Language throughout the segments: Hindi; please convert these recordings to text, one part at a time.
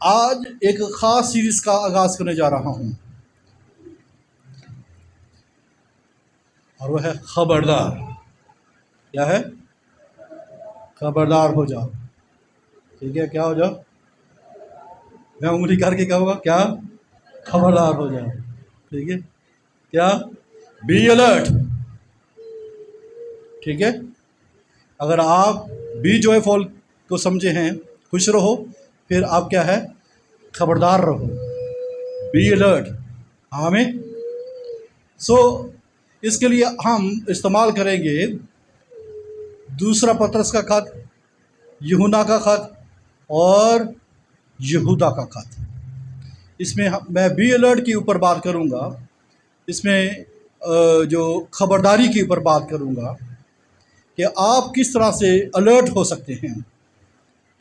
आज एक ख़ास सीरीज़ का आगाज़ करने जा रहा हूँ और वह है खबरदार। क्या है? खबरदार हो जाओ। ठीक है, क्या हो जाओ? मैं उंगली करके कहूँगा क्या? खबरदार हो जाओ। ठीक है, क्या? Be alert. ठीक है, अगर आप बी जॉयफुल को समझे हैं, खुश रहो, फिर आप क्या है? खबरदार रहो, बी अलर्ट। हमें इसके लिए हम इस्तेमाल करेंगे दूसरा पतरस का खत, यूहन्ना का खत और यहूदा का खत। इसमें मैं बी अलर्ट के ऊपर बात करूंगा, इसमें जो खबरदारी के ऊपर बात करूंगा कि आप किस तरह से अलर्ट हो सकते हैं।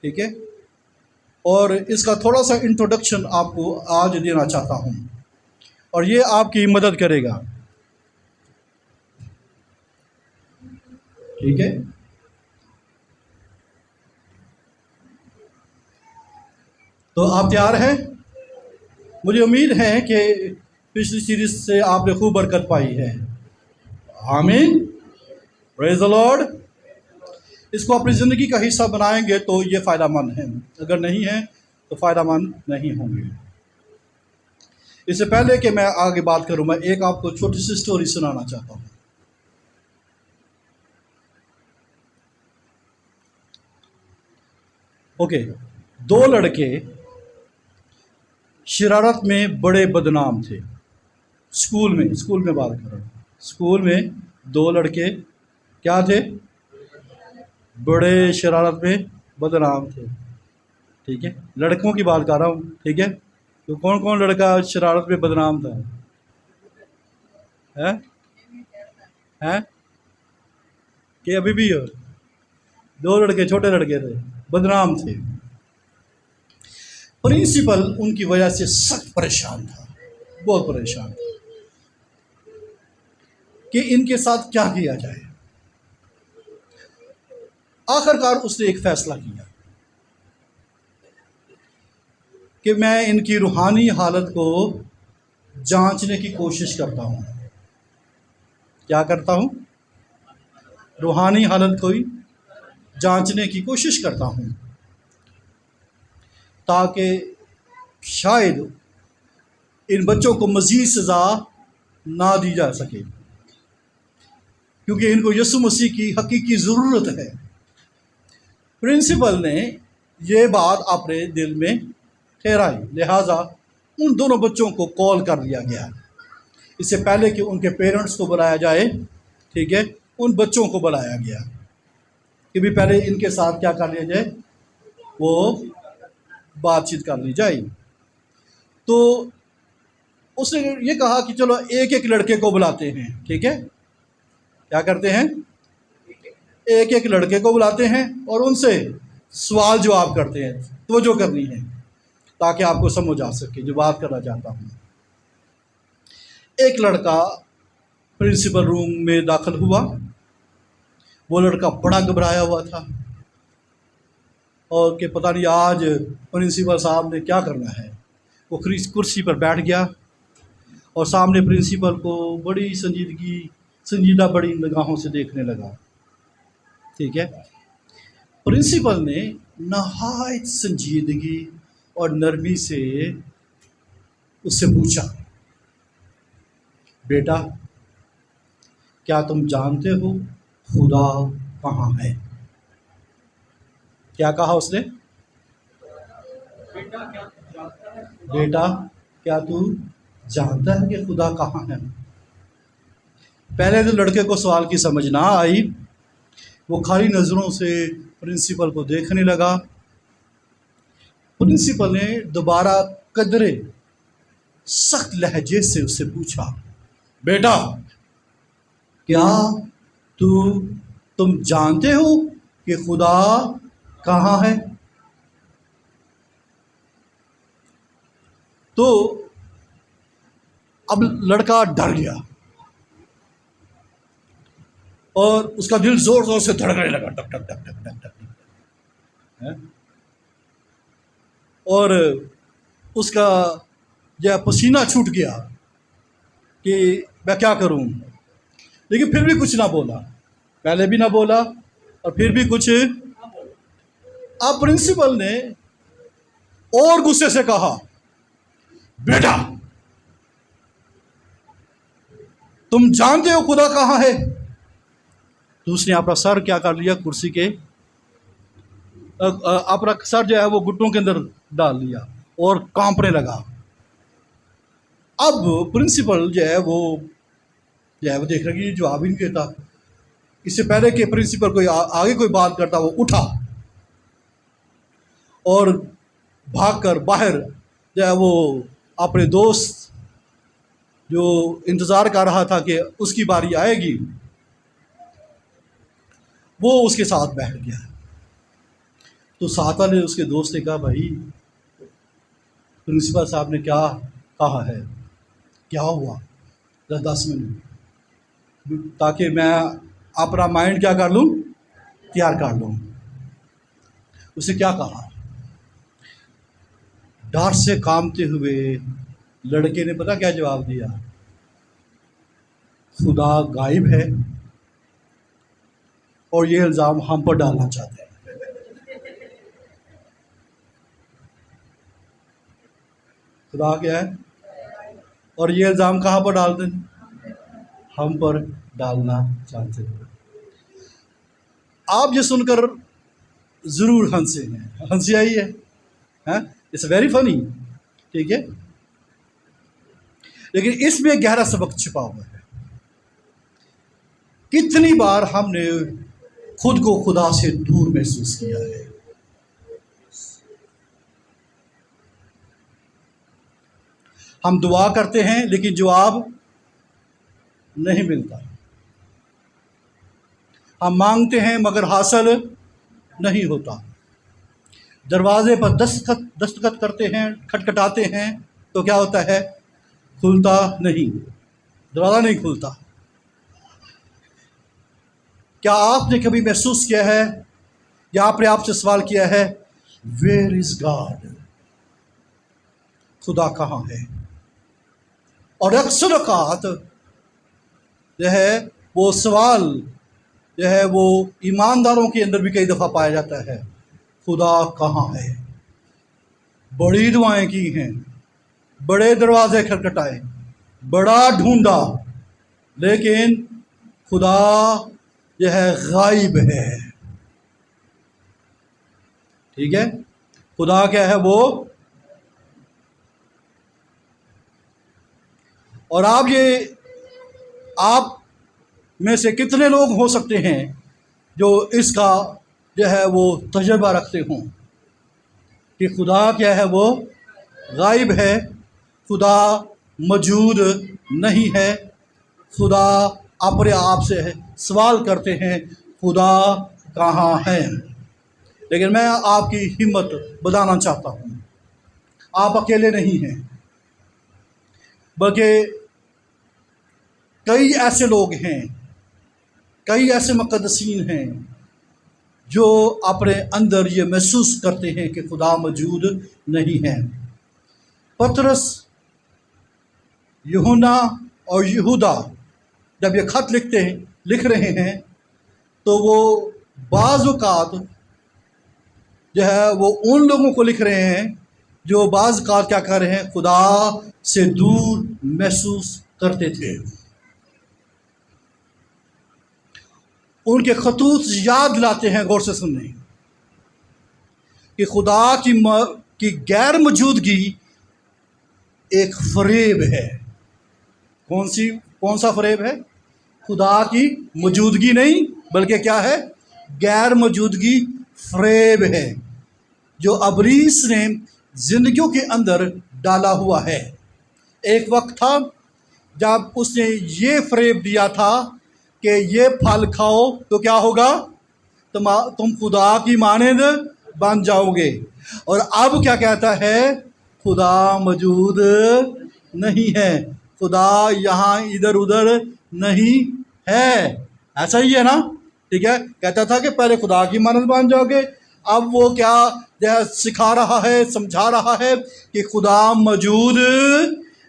ठीक है, और इसका थोड़ा सा इंट्रोडक्शन आपको आज देना चाहता हूं और ये आपकी मदद करेगा। ठीक है, तो आप तैयार हैं? मुझे उम्मीद है कि पिछली सीरीज से आपने खूब बरकत पाई है। आमीन, प्रेज द लॉर्ड। इसको अपनी ज़िंदगी का हिस्सा बनाएंगे तो ये फ़ायदामंद है, अगर नहीं है तो फ़ायदामंद नहीं होंगे। इससे पहले कि मैं आगे बात करूं, मैं एक आपको छोटी सी स्टोरी सुनाना चाहता हूं। ओके, दो लड़के शरारत में बड़े बदनाम थे। स्कूल में बात कर रहा हूँ। स्कूल में दो लड़के क्या थे? बड़े शरारत में बदनाम थे। ठीक है, लड़कों की बात कर रहा हूँ। ठीक है, तो कौन कौन लड़का शरारत में बदनाम था? है कि अभी भी हो? दो लड़के, छोटे लड़के थे, बदनाम थे। प्रिंसिपल उनकी वजह से सख्त परेशान था, बहुत परेशान था कि इनके साथ क्या किया जाए। आखिरकार उसने एक फैसला किया कि मैं इनकी रूहानी हालत को जांचने की कोशिश करता हूं। क्या करता हूं? रूहानी हालत को जांचने की कोशिश करता हूं, ताकि शायद इन बच्चों को मज़ीद सज़ा ना दी जा सके, क्योंकि इनको यीशु मसीह की हकीकी ज़रूरत है। प्रिंसिपल ने ये बात अपने दिल में ठहराई, लिहाजा उन दोनों बच्चों को कॉल कर दिया गया। इससे पहले कि उनके पेरेंट्स को बुलाया जाए, ठीक है, उन बच्चों को बुलाया गया कि भी पहले इनके साथ क्या कर लिया जाए, वो बातचीत कर ली जाए। तो उसने ये कहा कि चलो एक एक लड़के को बुलाते हैं। ठीक है, क्या करते हैं? एक एक लड़के को बुलाते हैं और उनसे सवाल जवाब करते हैं, तो जो करनी है, ताकि आपको समझ आ सके जो बात करना चाहता हूँ। एक लड़का प्रिंसिपल रूम में दाखिल हुआ। वो लड़का बड़ा घबराया हुआ था और कि पता नहीं आज प्रिंसिपल साहब ने क्या करना है। वो कुर्सी पर बैठ गया और सामने प्रिंसिपल को बड़ी संजीदा बड़ी निगाहों से देखने लगा। ठीक है, प्रिंसिपल ने नहायत संजीदगी और नरमी से उससे पूछा, बेटा क्या तुम जानते हो खुदा कहाँ है? क्या कहा उसने? बेटा क्या तू जानता है कि खुदा कहाँ है? पहले तो लड़के को सवाल की समझ ना आई। वो खाली नज़रों से प्रिंसिपल को देखने लगा। प्रिंसिपल ने दोबारा कदरे सख्त लहजे से उससे पूछा, बेटा क्या तुम जानते हो कि खुदा कहाँ है? तो अब लड़का डर गया और उसका दिल जोर जोर से धड़कने लगा, टक टक टक टक टक टक। और उसका जो पसीना छूट गया कि मैं क्या करूं, लेकिन फिर भी कुछ ना बोला, पहले भी ना बोला और फिर भी कुछ। अब प्रिंसिपल ने और गुस्से से कहा, बेटा तुम जानते हो खुदा कहाँ है? तो उसने अपना सर क्या कर लिया, कुर्सी के अपना सर जो है वो घुटनों के अंदर डाल लिया और कांपने लगा। अब प्रिंसिपल जो है वो देख रहा कि जवाब ही नहीं देता। इससे पहले कि प्रिंसिपल कोई आगे कोई बात करता, वो उठा और भागकर बाहर जो है वो अपने दोस्त जो इंतज़ार कर रहा था कि उसकी बारी आएगी, वो उसके साथ बैठ गया। तो साथ वाले उसके दोस्त ने कहा, भाई प्रिंसिपल साहब ने क्या कहा है, क्या हुआ, 10 मिनट, ताकि मैं अपना माइंड क्या कर लूँ, तैयार कर लूँ। उसे क्या कहा? डर से कांपते हुए लड़के ने पता क्या जवाब दिया? खुदा गायब है और ये इल्ज़ाम हम पर डालना चाहते हैं। खुदा क्या है और ये इल्ज़ाम कहाँ पर डालते हैं? हम पर डालना चाहते हैं। आप ये सुनकर ज़रूर हंसे हैं, हंसी आई है, इट्स वेरी फनी, ठीक है, लेकिन इसमें गहरा सबक छिपा हुआ है। कितनी बार हमने खुद को खुदा से दूर महसूस किया है। हम दुआ करते हैं लेकिन जवाब नहीं मिलता, हम मांगते हैं मगर हासिल नहीं होता, दरवाजे पर दस्तखत करते हैं, खटखटाते हैं, तो क्या होता है? खुलता नहीं, दरवाज़ा नहीं खुलता। क्या आपने कभी महसूस किया है या आपने आपसे सवाल किया है, वेयर इज गॉड, खुदा कहाँ है? और अक्सर औकात जो है वो सवाल जो है वो ईमानदारों के अंदर भी कई दफ़ा पाया जाता है, खुदा कहाँ है? बड़ी दुआएं की हैं, बड़े दरवाजे खटखटाए, बड़ा ढूंढा, लेकिन खुदा जो है गायब है। ठीक है, खुदा क्या है वो? और आप में से कितने लोग हो सकते हैं जो इसका जो है वो तजर्बा रखते हों कि खुदा क्या है वो? गायब है, खुदा मौजूद नहीं है, खुदा अपने आप से सवाल करते हैं, खुदा कहाँ है? लेकिन मैं आपकी हिम्मत बढ़ाना चाहता हूँ, आप अकेले नहीं हैं, बल्कि कई ऐसे लोग हैं, कई ऐसे मुक़द्दसीन हैं जो अपने अंदर ये महसूस करते हैं कि खुदा मौजूद नहीं है। पतरस, यूहन्ना और यहूदा जब ये ख़त लिख रहे हैं तो वो बाज़ औक़ात जो है वो उन लोगों को लिख रहे हैं जो बाज़ औक़ात क्या कर रहे हैं? खुदा से दूर महसूस करते थे। उनके खतूत याद दिलाते हैं, गौर से सुनने, कि खुदा की गैर मौजूदगी एक फरेब है। कौन सा फरेब है? खुदा की मौजूदगी नहीं, बल्कि क्या है? गैर मौजूदगी फरेब है जो अबलीस ने जिंदगियों के अंदर डाला हुआ है। एक वक्त था जब उसने ये फरेब दिया था कि ये फल खाओ तो क्या होगा? तुम खुदा की मानद बन जाओगे। और अब क्या कहता है? खुदा मौजूद नहीं है, खुदा यहाँ इधर उधर नहीं है। ऐसा ही है ना? ठीक है, कहता था कि पहले खुदा की मानद बन जाओगे, अब वो क्या सिखा रहा है, समझा रहा है कि खुदा मौजूद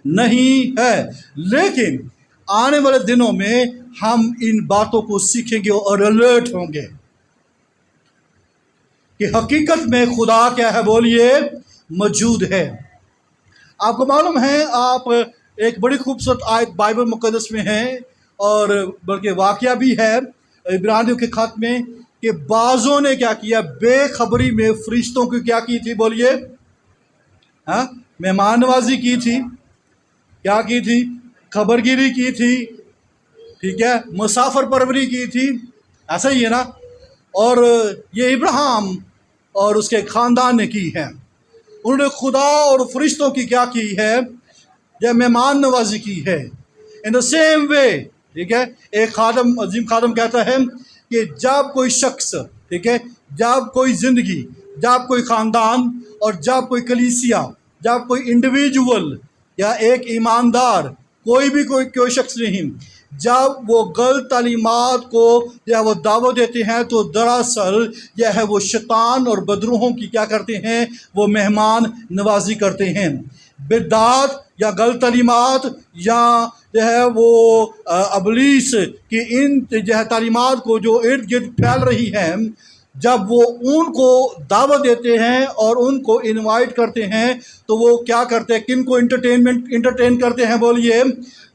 नहीं है। लेकिन आने वाले दिनों में हम इन बातों को सीखेंगे और अलर्ट होंगे कि हकीकत में खुदा क्या है, बोलिए, मौजूद है। आपको मालूम है, आप एक बड़ी खूबसूरत आयत बाइबल मुकद्दस में है और बल्कि वाकया भी है इब्रानियों के खत में कि बाज़ों ने क्या किया, बेखबरी में फरिश्तों की क्या की थी, बोलिए, हाँ, मेहमान नवाजी की थी, क्या की थी, खबरगिरी की थी, ठीक है, मुसाफर परवरी की थी, ऐसा ही है ना। और ये इब्राहिम और उसके ख़ानदान ने की है। उन्होंने खुदा और फरिश्तों की क्या की है, यह मेहमान नवाजी की है। इन द सेम वे, ठीक है, एक खादम, अजीम खादम कहता है कि जब कोई शख्स, ठीक है, जब कोई ज़िंदगी, जब कोई ख़ानदान और जब कोई कलीसिया, जब कोई इंडिविजुअल या एक ईमानदार, कोई शख्स नहीं, जब वो गलत तालीमात को या वो दावत देते हैं तो दरअसल यह है वो शैतान और बदरूहों की क्या करते हैं, वो मेहमान नवाजी करते हैं। बिदात या गलत तालीमात या जो है वो अबलीस की इन जो है तालीमात को जो इर्द गिर्द फैल रही हैं, जब वो उनको दावत देते हैं और उनको इनवाइट करते हैं तो वो क्या करते हैं, किन को इंटरटेन करते हैं, बोलिए,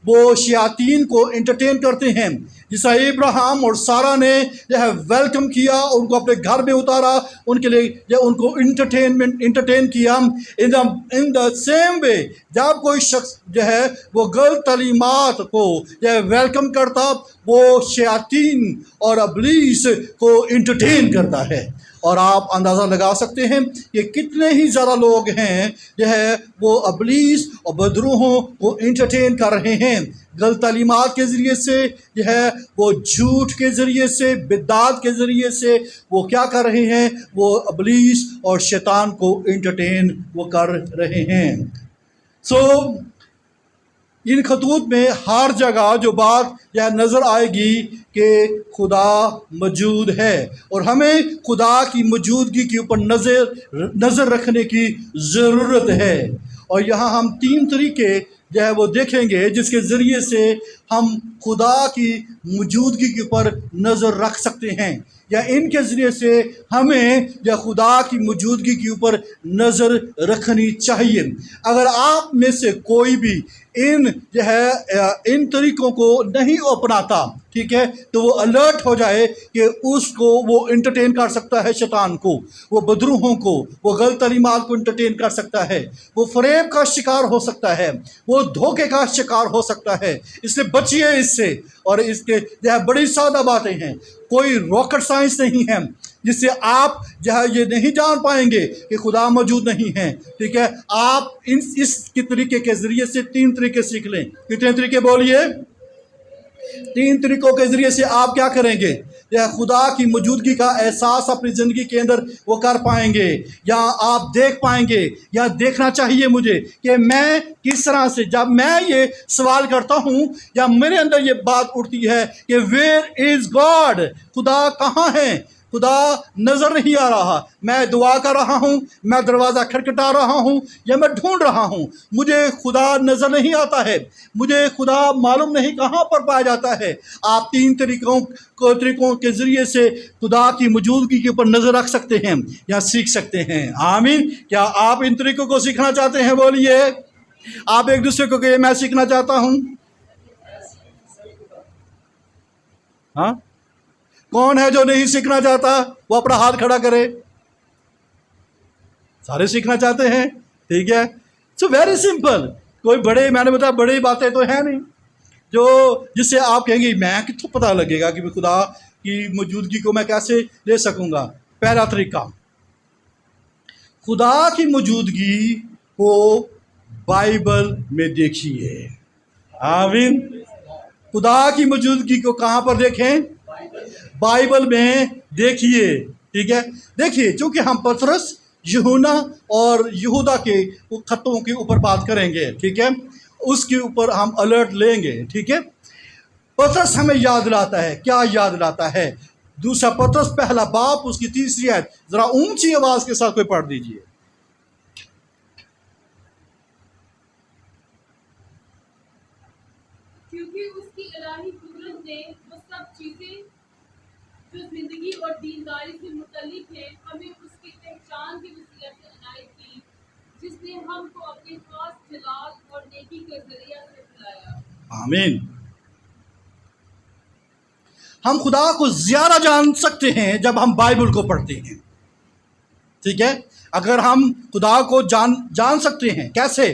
वो शयातीन को इंटरटेन करते हैं। जिसा इब्राहिम और सारा ने जो है वेलकम किया, उनको अपने घर में उतारा, उनके लिए जो उनको इंटरटेन किया। इन द सेम वे जब कोई शख्स जो है वो गलत तालीमात को जो है वेलकम करता, वो शयातीन और अबलीस को इंटरटेन करता है। और आप अंदाज़ा लगा सकते हैं कि कितने ही ज़्यादा लोग हैं जो है वो अबलीस और बदरूहों को इंटरटेन कर रहे हैं, गलत तालीमात के ज़रिए से, जो है वो झूठ के ज़रिए से, बिदात के ज़रिए से वो क्या कर रहे हैं, वो अबलीस और शैतान को इंटरटेन वो कर रहे हैं। इन खतूत में हर जगह जो बात यह नज़र आएगी कि खुदा मौजूद है और हमें खुदा की मौजूदगी के ऊपर नज़र रखने की ज़रूरत है। और यहाँ हम 3 तरीके जो है वो देखेंगे जिसके ज़रिए से हम खुदा की मौजूदगी के ऊपर नज़र रख सकते हैं, या इनके ज़रिए से हमें या खुदा की मौजूदगी के ऊपर नज़र रखनी चाहिए। अगर आप में से कोई भी इन तरीक़ों को नहीं अपनाता, ठीक है, तो वो अलर्ट हो जाए कि उसको वो इंटरटेन कर सकता है शैतान को, वो बदरूहों को, वो गलत तालीमात को इंटरटेन कर सकता है, वो फरेब का शिकार हो सकता है, वो धोखे का शिकार हो सकता है। इसलिए बचिए इससे। और इसके जो है बड़ी सादा बातें हैं, कोई रॉकेट साइंस नहीं है जिससे आप जो है ये नहीं जान पाएंगे कि खुदा मौजूद नहीं है, ठीक है। आप इसके तरीके के ज़रिए से 3 तरीके सीख लें। कितने तरीके, बोलिए? 3 तरीक़ों के ज़रिए से आप क्या करेंगे, या खुदा की मौजूदगी का एहसास अपनी ज़िंदगी के अंदर वो कर पाएंगे, या आप देख पाएंगे, या देखना चाहिए मुझे कि मैं किस तरह से, जब मैं ये सवाल करता हूँ या मेरे अंदर ये बात उठती है कि वेयर इज़ गॉड, खुदा कहाँ है, खुदा नज़र नहीं आ रहा, मैं दुआ कर रहा हूँ, मैं दरवाज़ा खटखटा रहा हूँ, या मैं ढूंढ रहा हूँ, मुझे खुदा नज़र नहीं आता है, मुझे खुदा मालूम नहीं कहाँ पर पाया जाता है। आप 3 तरीक़ों के ज़रिए से खुदा की मौजूदगी के ऊपर नज़र रख सकते हैं या सीख सकते हैं। आमीन। क्या आप इन तरीक़ों को सीखना चाहते हैं? बोलिए। आप एक दूसरे को कहिए, मैं सीखना चाहता हूँ। हाँ, कौन है जो नहीं सीखना चाहता? वो अपना हाथ खड़ा करे। सारे सीखना चाहते हैं, ठीक है। So very simple. कोई मैंने बताया बड़ी बातें तो है नहीं जो जिससे आप कहेंगे मैं कितना पता लगेगा कि खुदा की मौजूदगी को मैं कैसे ले सकूंगा। पहला तरीका, खुदा की मौजूदगी को बाइबल में देखिए। आमीन। खुदा की मौजूदगी को कहाँ पर देखें? बाइबल में देखिए, ठीक है। देखिए, चूंकि हम पतरस, यूहन्ना और यहूदा के खतों के ऊपर बात करेंगे, ठीक है, उसके ऊपर हम अलर्ट लेंगे, ठीक है। पतरस हमें याद दिलाता है, क्या याद दिलाता है? दूसरा पत्रस पहला बाप उसकी तीसरी आयत, जरा ऊंची आवाज के साथ कोई पढ़ दीजिए। क्योंकि उसकी इलाही कुदरत ने वो सब चीजें जो जिंदगी और दीनदारी से मुतल्लिक है हमें उसकी पहचान की वसीयत से अनायत की, जिसने हमको अपने खास जलाल और नेकी के जरिया से बुलाया। आमीन। हम खुदा को ज्यादा जान सकते हैं जब हम बाइबल को पढ़ते हैं, ठीक है। अगर हम खुदा को जान सकते हैं, कैसे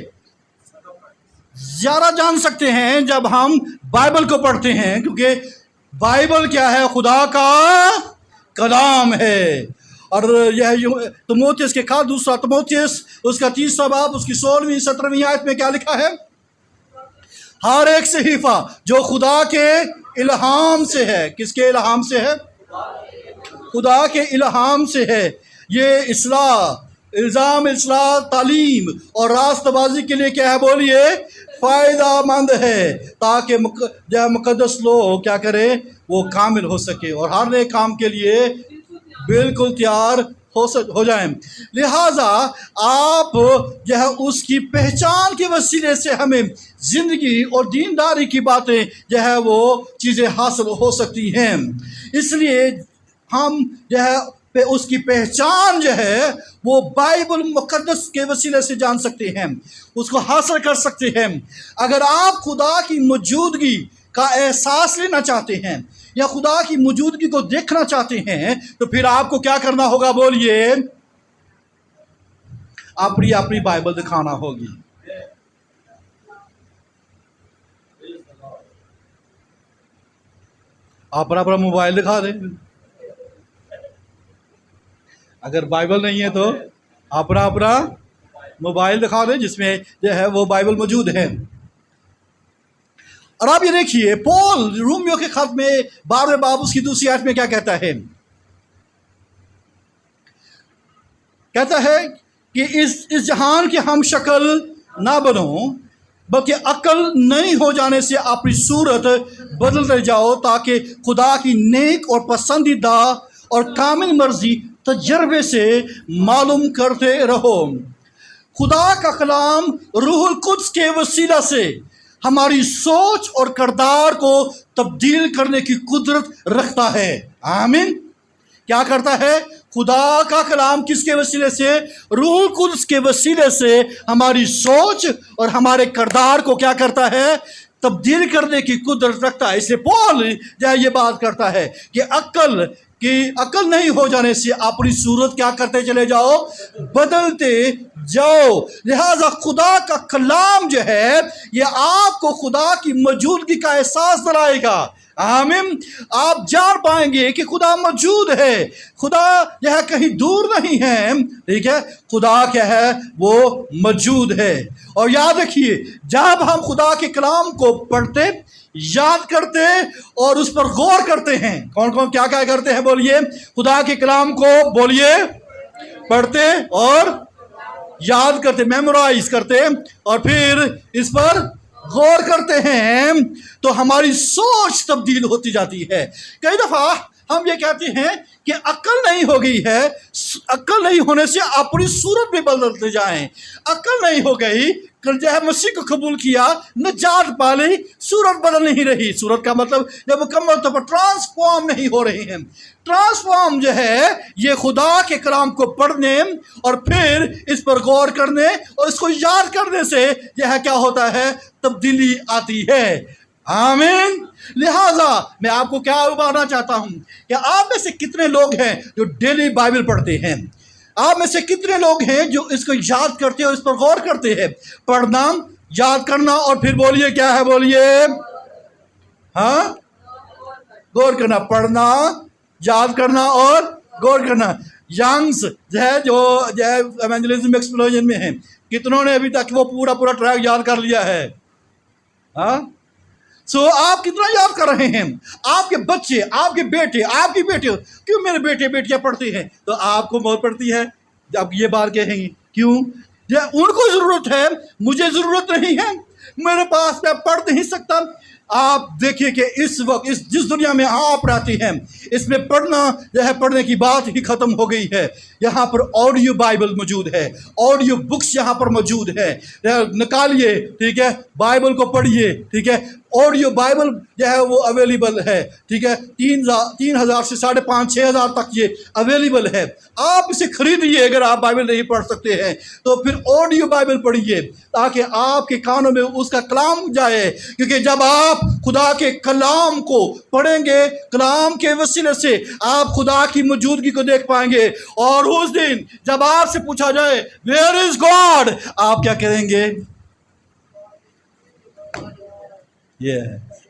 ज्यादा जान सकते हैं जब हम बाइबल को पढ़ते हैं, क्योंकि बाइबल क्या है? खुदा का कलाम है। और यह तिमोथियस के खास दूसरा तिमोथियस उसका तीसरा बाब उसकी 16वीं 17वीं आयत में क्या लिखा है? हर एक सहीफा जो खुदा के इल्हाम से है। किसके इल्हाम से है? खुदा के इल्हाम से है। ये इल्ज़ाम, इस्लाह, तालीम और रास्तबाजी के लिए क्या है? बोलिए, फ़ायदामंद है, ताकि जो मुकद्दस लोग क्या करें? वो कामिल हो सके और हर एक काम के लिए बिल्कुल तैयार हो जाएं। लिहाजा आप जो है उसकी पहचान के वसीले से हमें ज़िंदगी और दीनदारी की बातें जो है वो चीज़ें हासिल हो सकती हैं। इसलिए हम जो है उसकी पहचान जो है वो बाइबल मुकद्दस के वसीले से जान सकते हैं, उसको हासिल कर सकते हैं। अगर आप खुदा की मौजूदगी का एहसास लेना चाहते हैं या खुदा की मौजूदगी को देखना चाहते हैं, तो फिर आपको क्या करना होगा? बोलिए, अपनी अपनी बाइबल दिखाना होगी। आप अपना मोबाइल दिखा दें। अगर बाइबल नहीं है तो अपना मोबाइल दिखा दें जिसमें जो है वो बाइबल मौजूद है। और आप ये देखिए, पौल रोमियो के खत में 12वें बाब उसकी दूसरी आयत में क्या कहता है? कहता है कि इस जहान की हम शक्ल ना बनो, बल्कि अक्ल नहीं हो जाने से अपनी सूरत बदलते जाओ, ताकि खुदा की नेक और पसंदीदा और कामिल मर्जी तजर्बे से मालूम करते रहो। खुदा का कलाम रूहुल कुद्स के वसीला से हमारी सोच और किरदार को तब्दील करने की कुदरत रखता है। आमीन। क्या करता है? खुदा का कलाम किसके वसीले से? रूहुल कुद्स के वसीले से हमारी सोच और हमारे किरदार को क्या करता है? तब्दील करने की कुदरत रखता है। इसलिए पौल जो ये बात करता है कि अक्ल नहीं हो जाने से अपनी सूरत क्या करते चले जाओ? बदलते जाओ। लिहाजा खुदा का कलाम जो है ये आपको खुदा की मौजूदगी का एहसास दिलाएगा। आमीन। आप जान पाएंगे कि खुदा मौजूद है, खुदा यह कहीं दूर नहीं है, ठीक है। खुदा क्या है? वो मौजूद है। और याद रखिए, जब हम खुदा के कलाम को पढ़ते, याद करते और उस पर गौर करते हैं, कौन कौन क्या क्या करते हैं? बोलिए, खुदा के कलाम को बोलिए पढ़ते और याद करते, मेमोराइज करते और फिर इस पर गौर करते हैं, तो हमारी सोच तब्दील होती जाती है। कई दफा हम ये कहते हैं कि अक्ल नहीं हो गई है, अक्ल नहीं होने से अपनी सूरत भी बदलते जाएं। अक्ल नहीं हो गई, जो है मसीह को कबूल किया, निजात पा ली, सूरत बदल नहीं रही। सूरत का मतलब जब मुकम्मल तौर पर ट्रांसफॉर्म नहीं हो रही है। ट्रांसफॉर्म जो है ये खुदा के कलाम को पढ़ने और फिर इस पर गौर करने और इसको याद करने से यह क्या होता है? तब्दीली आती है। आमीन। लिहाजा मैं आपको क्या उबारना चाहता हूं कि आप में से कितने लोग हैं जो डेली बाइबल पढ़ते हैं? आप में से कितने लोग हैं जो इसको याद करते हैं और इस पर गौर करते हैं? पढ़ना, याद करना और फिर बोलिए क्या है? बोलिए, हाँ, गौर करना। पढ़ना, याद करना और गौर करना। यंग्स जो है एवेंजलिज्म एक्सप्लोजन में है, कितनों ने अभी तक वो पूरा ट्रैक याद कर लिया है? हाँ। सो आप कितना याद कर रहे हैं? आपके बच्चे, आपके बेटे, आपकी बेटी, क्यों मेरे बेटे बेटियां पढ़ती हैं तो आपको बहुत पढ़ती है? आप ये बात कहेंगे क्यों? उनको जरूरत है, मुझे जरूरत नहीं है, मेरे पास मैं पढ़ नहीं सकता। आप देखिए कि इस वक्त इस जिस दुनिया में आप रहते हैं, इसमें पढ़ना जो है, पढ़ने की बात ही ख़त्म हो गई है। यहाँ पर ऑडियो बाइबल मौजूद है, ऑडियो बुक्स यहाँ पर मौजूद है। निकालिए, ठीक है, बाइबल को पढ़िए, ठीक है। ऑडियो बाइबल जो है वो अवेलेबल है, ठीक है। 3,000 से 5,500-6,000 तक ये अवेलेबल है। आप इसे खरीदिए। अगर आप बाइबल नहीं पढ़ सकते हैं तो फिर ऑडियो बाइबल पढ़िए, ताकि आपके कानों में उसका कलाम जाए। क्योंकि जब आप खुदा के कलाम को पढ़ेंगे, कलाम के वसीले से आप खुदा की मौजूदगी को देख पाएंगे। और उस दिन जब आपसे पूछा जाए वेयर इज गॉड, आप क्या करेंगे? ये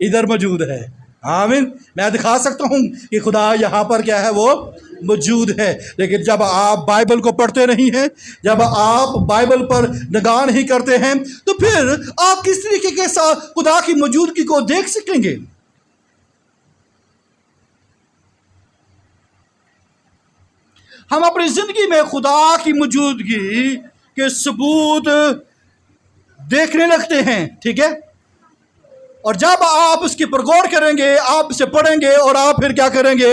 इधर मौजूद है। आमीन। मैं दिखा सकता हूं कि खुदा यहाँ पर क्या है, वो मौजूद है। लेकिन जब आप बाइबल को पढ़ते नहीं हैं, जब आप बाइबल पर निगाह नहीं करते हैं, तो फिर आप किस तरीके के साथ खुदा की मौजूदगी को देख सकेंगे? हम अपनी जिंदगी में खुदा की मौजूदगी के सबूत देखने लगते हैं, ठीक है। और जब आप इसकी पर गौर करेंगे, आप इसे पढ़ेंगे और आप फिर क्या करेंगे,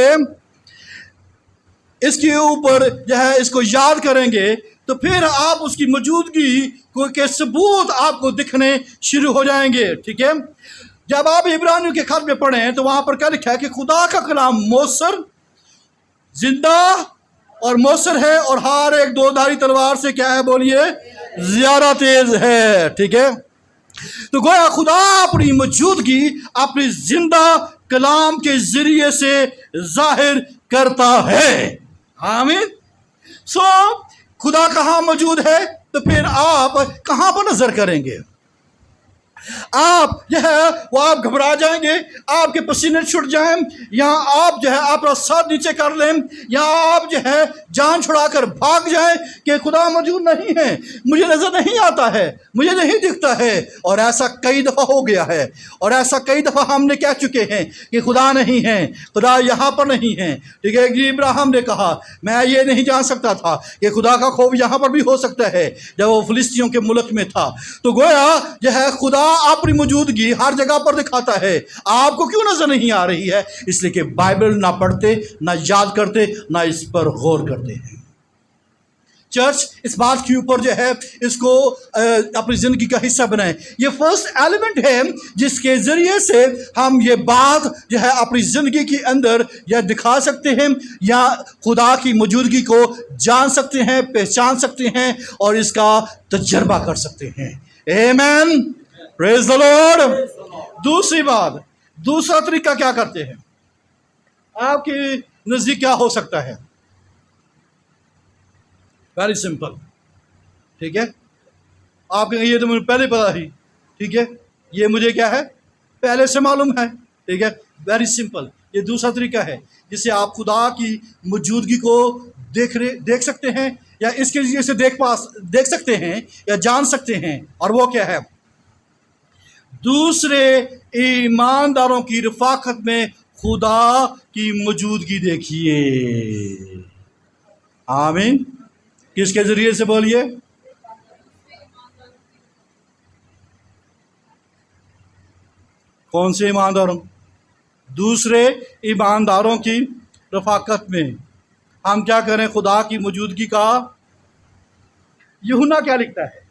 इसके ऊपर जो है इसको याद करेंगे, तो फिर आप उसकी मौजूदगी के सबूत आपको दिखने शुरू हो जाएंगे, ठीक है। जब आप इब्रानियों के खत में पढ़ें तो वहां पर क्या लिखा है कि खुदा का कलाम मौसर, जिंदा और मौसर है, और हर एक दोधारी तलवार से क्या है, बोलिए, ज्यादा तेज है, ठीक है। तो गोया खुदा अपनी मौजूदगी अपनी जिंदा कलाम के जरिए से जाहिर करता है। आमीन। खुदा कहाँ मौजूद है, तो फिर आप कहाँ पर नजर करेंगे? आप जो है वो आप घबरा जाएंगे, आपके पसीने छूट जाएं, या आप जो है अपना सर नीचे कर लें, या आप जो है जान छुड़ाकर भाग जाएं कि खुदा मौजूद नहीं है, मुझे नजर नहीं आता है, मुझे नहीं दिखता है। और ऐसा कई दफ़ा हो गया है, और ऐसा कई दफ़ा हमने कह चुके हैं कि खुदा नहीं है, खुदा यहाँ पर नहीं है, ठीक है। इब्राहिम ने कहा, मैं ये नहीं जान सकता था कि खुदा का खौफ यहाँ पर भी हो सकता है, जब वो फिलिस्तियों के मुल्क में था। तो गोया जो है खुदा अपनी मौजूदगी हर जगह पर दिखाता है। आपको क्यों नजर नहीं आ रही है? इसलिए कि बाइबल ना पढ़ते, ना याद करते, ना इस पर गौर करते हैं। चर्च इस बात के ऊपर जो है इसको अपनी जिंदगी का हिस्सा बनाए। ये फर्स्ट एलिमेंट है जिसके जरिए से हम ये बात जो है अपनी जिंदगी के अंदर या दिखा सकते हैं, या खुदा की मौजूदगी को जान सकते हैं, पहचान सकते हैं, और इसका तजर्बा कर सकते हैं। आमीन। Praise the Lord. दूसरी बात, दूसरा तरीका क्या करते हैं? आपके नजदीक क्या हो सकता है? वेरी सिंपल, ठीक है। आप कहेंगे ये तो मुझे पहले पता थी, ठीक है, ये मुझे क्या है, पहले से मालूम है, ठीक है। वेरी सिंपल, ये दूसरा तरीका है जिससे आप खुदा की मौजूदगी को देख सकते हैं, या इसके जरिए से देख सकते हैं या जान सकते हैं। और वो क्या है? दूसरे ईमानदारों की रफाकत में खुदा की मौजूदगी देखिए। आमीन। किसके जरिए से? बोलिए। कौन से ईमानदारों? दूसरे ईमानदारों की रफाकत में हम क्या करें? खुदा की मौजूदगी का। यूहन्ना क्या लिखता है?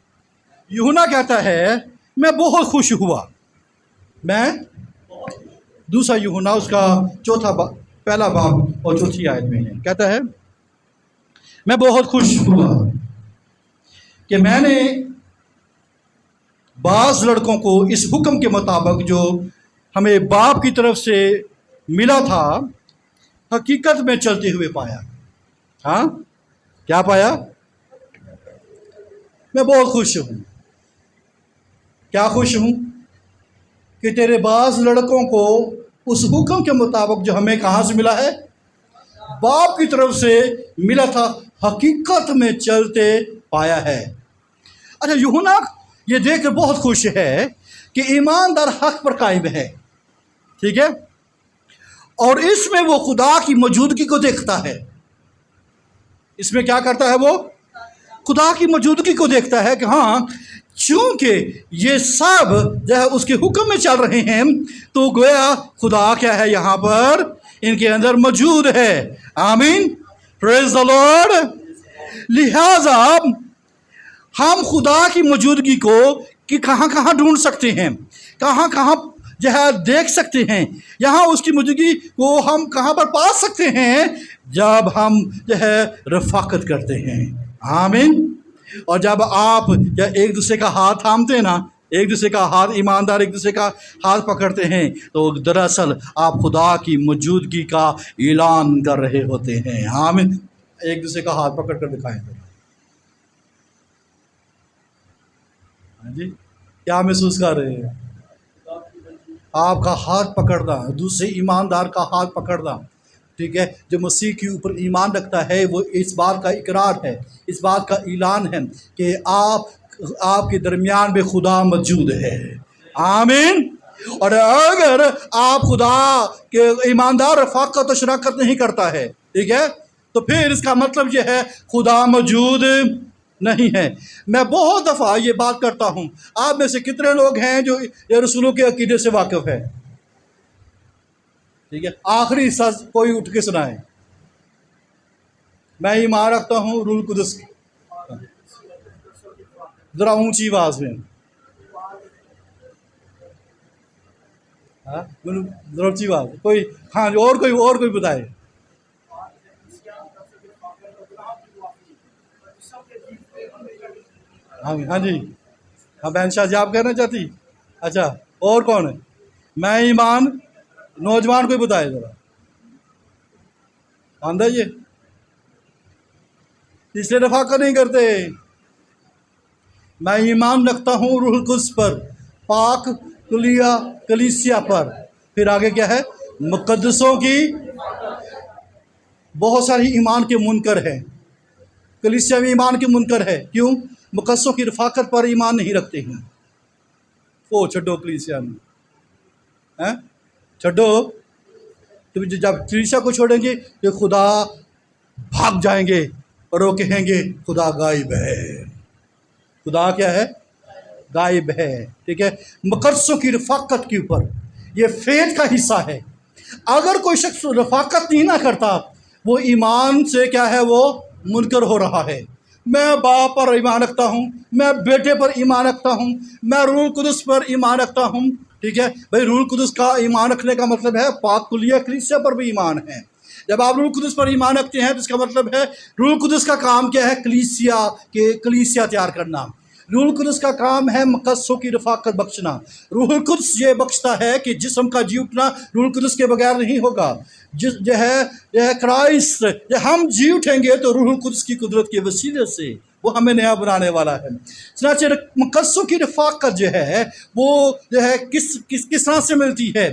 यूहन्ना कहता है, मैं बहुत खुश हुआ। मैं, दूसरा यूहन्ना उसका पहला बाब और चौथी आयत में है, कहता है, मैं बहुत खुश हुआ कि मैंने बाज़ लड़कों को इस हुक्म के मुताबिक जो हमें बाप की तरफ से मिला था, हकीकत में चलते हुए पाया। हाँ, क्या पाया? मैं बहुत खुश हूँ। क्या खुश हूँ? कि तेरे बाज़ लड़कों को उस हुक्म के मुताबिक जो हमें कहाँ से मिला है, बाप की तरफ से मिला था, हकीकत में चलते पाया है। अच्छा, यूहन्ना ये देखकर बहुत खुश है कि ईमानदार हक पर कायम है, ठीक है, और इसमें वो खुदा की मौजूदगी को देखता है। इसमें क्या करता है? वो खुदा की मौजूदगी को देखता है कि हाँ, चूंकि ये सब जो है उसके हुक्म में चल रहे हैं, तो गोया खुदा क्या है यहाँ पर इनके अंदर मौजूद है। आमीन, प्रेज द लॉर्ड। लिहाजा हम खुदा की मौजूदगी को कि कहाँ कहाँ ढूंढ सकते हैं, कहाँ कहाँ जो है देख सकते हैं, यहाँ उसकी मौजूदगी को हम कहाँ पर पा सकते हैं, जब हम जो है रफाकत करते हैं। आमीन। और जब आप या एक दूसरे का हाथ थामते हैं ना, एक दूसरे का हाथ, ईमानदार एक दूसरे का हाथ पकड़ते हैं, तो दरअसल आप खुदा की मौजूदगी का ऐलान कर रहे होते हैं। आमीन। एक दूसरे का हाथ पकड़ कर दिखाएं। हाँ जी, क्या महसूस कर रहे हैं? आपका हाथ पकड़ना, दूसरे ईमानदार का हाथ पकड़ना, ठीक है। जो मसीह के ऊपर ईमान रखता है वो इस बात का इकरार है, इस बात का ऐलान है कि आपके दरमियान में खुदा मौजूद है। आमीन। और अगर आप खुदा के ईमानदार रफाकत और शराकत नहीं करता है, ठीक है, तो फिर इसका मतलब यह है खुदा मौजूद नहीं है। मैं बहुत दफ़ा ये बात करता हूँ, आप में से कितने लोग हैं जो ये रसूलों के अकीदे से वाकिफ़ है? ठीक है, आखिरी हिस्सा कोई उठ के सुनाए। मैं ईमान रखता हूँ रूल कुदस, जरा ऊंची आवाज में, हाँ जरा ऊंची आवाज कोई, हाँ और कोई बताए। हाँ हाँ जी, हाँ बहन शाह जी आप कहना चाहती? अच्छा, और कौन है? मैं ईमान, नौजवान कोई बताए जरा, आंदा ये इसलिए रफाकत नहीं करते। मैं ईमान रखता हूँ रूह कुद्स पर, पाक कलीसिया पर, फिर आगे क्या है? मुकद्दसों की। बहुत सारी ईमान के मुनकर है, कलीसिया में ईमान के मुनकर है। क्यों? मुकद्दसों की रफाकत पर ईमान नहीं रखते हैं। वो छड्डो कलीसिया में, हैं छड्डो। तो जब कलीसिया को छोड़ेंगे तो खुदा भाग जाएंगे और वो कहेंगे खुदा गायब है। खुदा क्या है? गायब है। ठीक है, मुकद्दसों की रफाकत के ऊपर ये फेथ का हिस्सा है। अगर कोई शख्स रफाकत नहीं ना करता, वो ईमान से क्या है? वो मुनकर हो रहा है। मैं बाप पर ईमान रखता हूँ, मैं बेटे पर ईमान रखता हूँ, मैं रूह कुदस पर ईमान रखता हूँ। ठीक है भाई, रूह कुदस का ईमान रखने का मतलब है पाक कुलिया कलीसिया पर भी ईमान है। जब आप रूह कुदस पर ईमान रखते हैं तो इसका मतलब है रूह कुदस का काम क्या है? कलीसिया तैयार करना। रूह कुदस का काम है मुकद्दसों की रफाकत बख्शना। रूह कुदस ये बख्शता है कि जिस्म का जी उठना रूह कुदस के बगैर नहीं होगा। जो है क्राइस्ट, जब हम जी उठेंगे तो रूह कुदस की कुदरत के वसीले से वो हमें नया बनाने वाला है। मुकद्दसों की रफाकत जो है वो जो है किस तरह से मिलती है?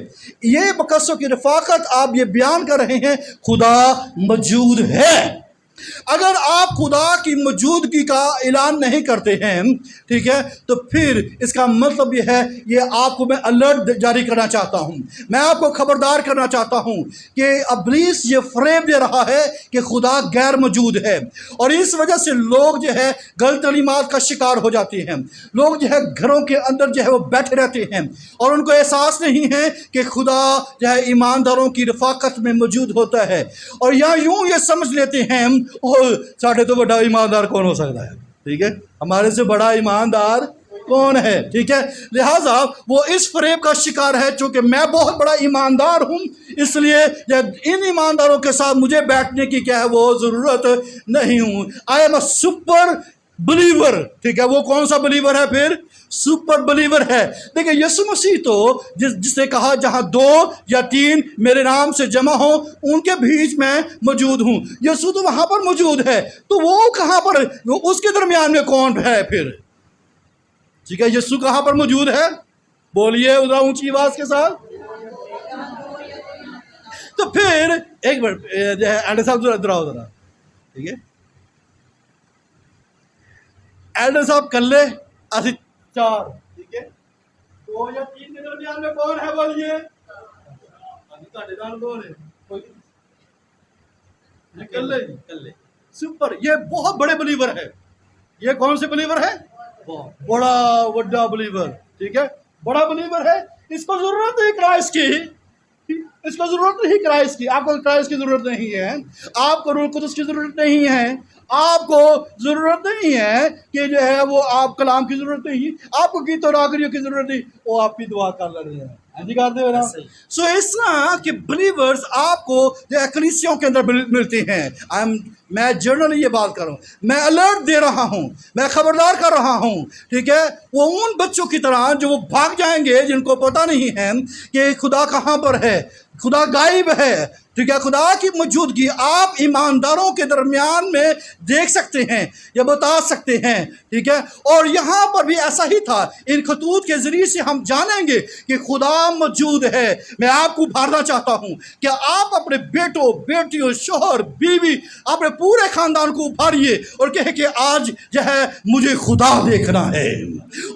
ये मुकद्दसों की रफाकत आप ये बयान कर रहे हैं खुदा मौजूद है। अगर आप खुदा की मौजूदगी का ऐलान नहीं करते हैं, ठीक है, तो फिर इसका मतलब यह है, ये आपको मैं अलर्ट जारी करना चाहता हूं, मैं आपको खबरदार करना चाहता हूं कि इब्लीस ये फ्रेब दे रहा है कि खुदा गैर मौजूद है। और इस वजह से लोग जो है गलत तालीमात का शिकार हो जाते हैं। लोग जो है घरों के अंदर जो है वो बैठे रहते हैं और उनको एहसास नहीं है कि खुदा जो है ईमानदारों की रफाकत में मौजूद होता है। और या यूं ये समझ लेते हैं साढ़े तो बड़ा ईमानदार कौन हो सकता है? ठीक है, हमारे से बड़ा ईमानदार कौन है? ठीक है, लिहाजा वो इस फरेब का शिकार है, चूंकि मैं बहुत बड़ा ईमानदार हूं इसलिए इन ईमानदारों के साथ मुझे बैठने की क्या है वो जरूरत नहीं हूं। I am a super believer. ठीक है, वो कौन सा बिलीवर है? फिर सुपर बिलीवर है। देखिए यीशु मसीह तो जिसने कहा जहां 2 या 3 मेरे नाम से जमा हो उनके बीच में मौजूद हूं, यीशु तो वहां पर मौजूद है। तो वो कहां पर, वो उसके दरमियान में कौन है फिर? ठीक है, यीशु कहां पर मौजूद है? बोलिए उधर ऊंची आवाज के साथ। तो फिर एक मिनट एल्डर साहब जरा आओ जरा। ठीक है, एल्डर साहब कल्ले असि 4, ठीक है, 2 या 3 के दरमियान में कौन है? बोलिए कल्ले सुपर। ये बहुत बड़े बिलीवर है। ये कौन से बिलीवर है? बड़ा बड़ा बिलीवर, ठीक है, बड़ा बिलीवर है, इसको जरूरत नहीं क्राइस्ट की, इसको जरूरत नहीं क्राइस्ट की, आपको क्राइस्ट की जरूरत नहीं है, आपको रूह कुदस की जरूरत नहीं है, आपको जरूरत नहीं है कि जो है वो आप कलाम की जरूरत नहीं, आपको गीत और आखिरियों की जरूरत नहीं, वो आपकी दुआ कर रहे हैं। करते हो ना। सो इस तरह के बिलीवर्स आपको जो कलीसियों के अंदर मिलते हैं। मैं जर्नली ये बात कर रहा हूँ, मैं अलर्ट दे रहा हूँ, मैं खबरदार कर रहा हूँ, ठीक है। वो उन बच्चों की तरह जो वो भाग जाएंगे जिनको पता नहीं है कि खुदा कहाँ पर है, खुदा गायब है, ठीक है। खुदा की मौजूदगी आप ईमानदारों के दरमियान में देख सकते हैं या बता सकते हैं, ठीक है। और यहाँ पर भी ऐसा ही था, इन खतूत के ज़रिए से हम जानेंगे कि खुदा मौजूद है। मैं आपको उभारना चाहता हूँ कि आप अपने बेटों बेटियों शोहर बीवी अपने पूरे ख़ानदान को उभारिए और कहे कि आज जो है मुझे खुदा देखना है।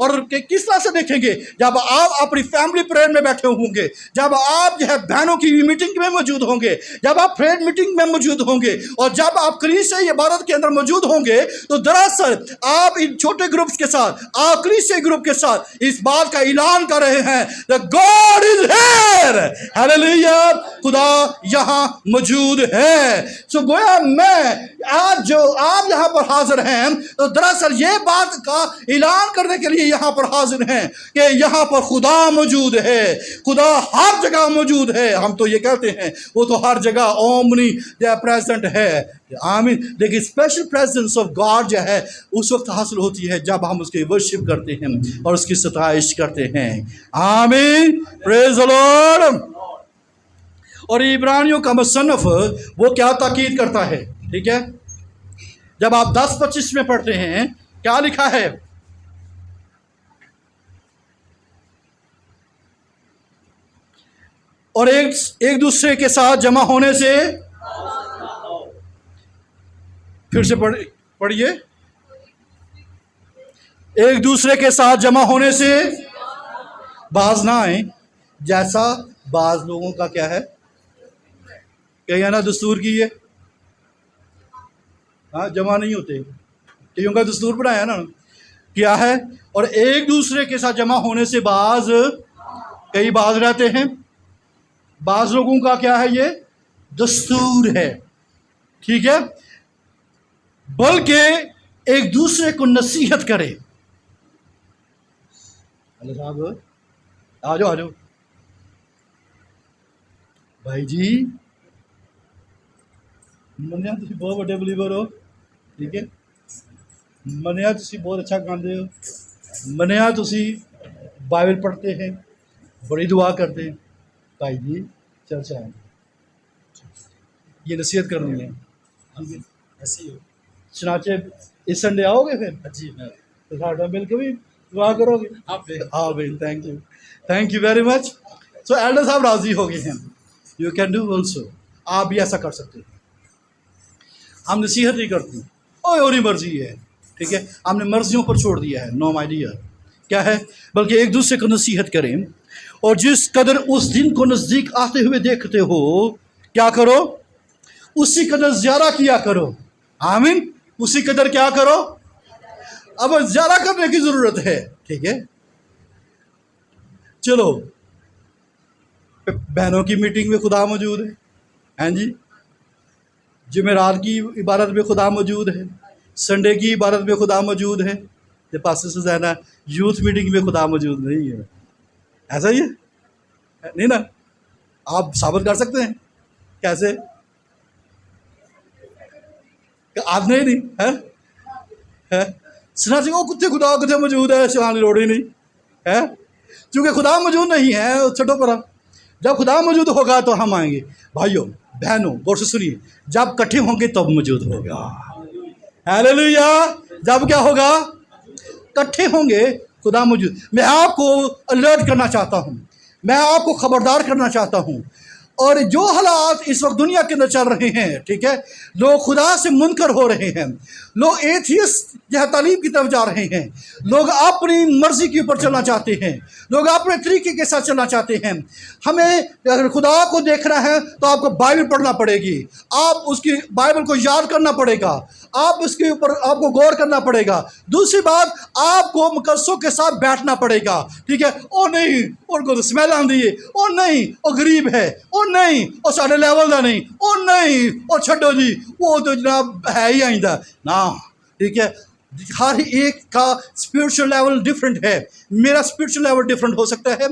और किस तरह से देखेंगे? जब आप अपनी फैमिली प्रेयर में बैठे होंगे, जब आप जो है बहनों की मीटिंग में मौजूद होंगे, जब आप प्रेयर मीटिंग में मौजूद होंगे और जब आप कलीसिया इबादत के अंदर मौजूद होंगे, तो दरअसल आप इन छोटे ग्रुप्स के साथ, आप कलीसिया ग्रुप के साथ इस बात का ऐलान कर रहे हैं the God is here, hallelujah, खुदा यहाँ मौजूद है। सो गोया मैं आज जो आप यहाँ पर हाजिर हैं, तो दरअसल ये बात का ऐलान करने के लिए यहाँ पर हाजिर हैं कि यहाँ पर खुदा मौजूद है, खुदा हर जगह मौजूद है। हम तो ये कहते हैं वो तो हर जगह ओमनी प्रेजेंट है, आमीन। लेकिन स्पेशल प्रेजेंस ऑफ गॉड जो है उस वक्त हासिल होती है जब हम उसकी वर्शिप करते हैं और उसकी सताइश करते हैं, आमीन, प्रेज द लॉर्ड। और इब्रानियों का मुसन्नफ वो क्या ताकीद करता है, ठीक है। जब आप 10-25 में पढ़ते हैं क्या लिखा है, और एक दूसरे के साथ जमा होने से, फिर से पढ़िए, एक दूसरे के साथ जमा होने से बाज ना आए, जैसा बाज लोगों का क्या है, कहीं ना दस्तूर की है, हाँ जमा नहीं होते, कईयों का दस्तूर बनाया ना क्या है। और एक दूसरे के साथ जमा होने से बाज, कई बाज रहते हैं, बाज लोगों का क्या है, ये दस्तूर है, ठीक है। बल्कि एक दूसरे को नसीहत करे। हेलो साहब, आ जाओ भाई जी, मनिया तुसी बहुत बड़े बिलीवर हो, ठीक है, मनिया तुसी बहुत अच्छा गाते हो, मनिया तुसी बाइबल पढ़ते हैं, बड़ी दुआ करते हैं, भाई जी चर्चा है, ये नसीहत करनी है, ठीक है। ऐसी हो चनाचे इस संडे आओगे फिर जी, मैं तो साढ़ा मिल के भी दुआ करोगे आप? हाँ भाई, thank you very much. So Elder साहब राजी हो गए हैं, यू कैन डू ऑल्सो, आप भी ऐसा कर सकते हैं। हम नसीहत नहीं करते, और मर्जी है, ठीक है, हमने मर्जियों पर छोड़ दिया है, नो माय डियर, क्या है, बल्कि एक दूसरे को नसीहत करें। और जिस कदर उस दिन को नज़दीक आते हुए देखते हो, क्या करो, उसी कदर ज़्यादा किया करो, आमीन, उसी कदर क्या करो, अब ज़्यादा करने की ज़रूरत है, ठीक है। चलो, बहनों की मीटिंग में खुदा मौजूद है, हैं जी, जुमेरात की इबादत में खुदा मौजूद है, संडे की इबादत में खुदा मौजूद है, ये पास्टर सुज़ैना यूथ मीटिंग में खुदा मौजूद नहीं है, ऐसा ही है नहीं ना? आप साबित कर सकते हैं कैसे? आपने ही नहीं है सुना सी वो कुत्ते खुदा कितने मौजूद है, सुनाने लोड़ ही नहीं है, क्योंकि खुदा मौजूद नहीं है, छठो पर जब खुदा मौजूद होगा तो हम आएंगे। भाइयों बहनों गौर से सुनिए, जब इकट्ठे होंगे तब मौजूद होगा, हालेलुया, जब क्या होगा, इकट्ठे होंगे खुदा मौजूद। मैं आपको अलर्ट करना चाहता हूँ, मैं आपको खबरदार करना चाहता हूँ। और जो हालात इस वक्त दुनिया के अंदर चल रहे हैं, ठीक है, लोग खुदा से मुनकर हो रहे हैं, लोग एथियस्ट या तालीम की तरफ जा रहे हैं, लोग अपनी मर्जी के ऊपर चलना चाहते हैं, लोग अपने तरीके के साथ चलना चाहते हैं। हमें अगर खुदा को देखना है तो आपको बाइबल पढ़ना पड़ेगी, आप उसकी बाइबल को याद करना पड़ेगा, आप उसके ऊपर आपको गौर करना पड़ेगा। दूसरी बात, आपको मुकद्दसों के साथ बैठना पड़ेगा, ठीक है। ओ नहीं, उनको तो स्मेल आती है, ओ नहीं वो गरीब है, ओ नहीं वो साढ़े लेवल का नहीं, ओ नहीं वो छो जी वो तो जनाब है ही आइंदा ना, ठीक है। हर एक का स्पिरिचुअल लेवल डिफरेंट है। मेरा स्पिरिचुअल लेवल डिफरेंट हो सकता है,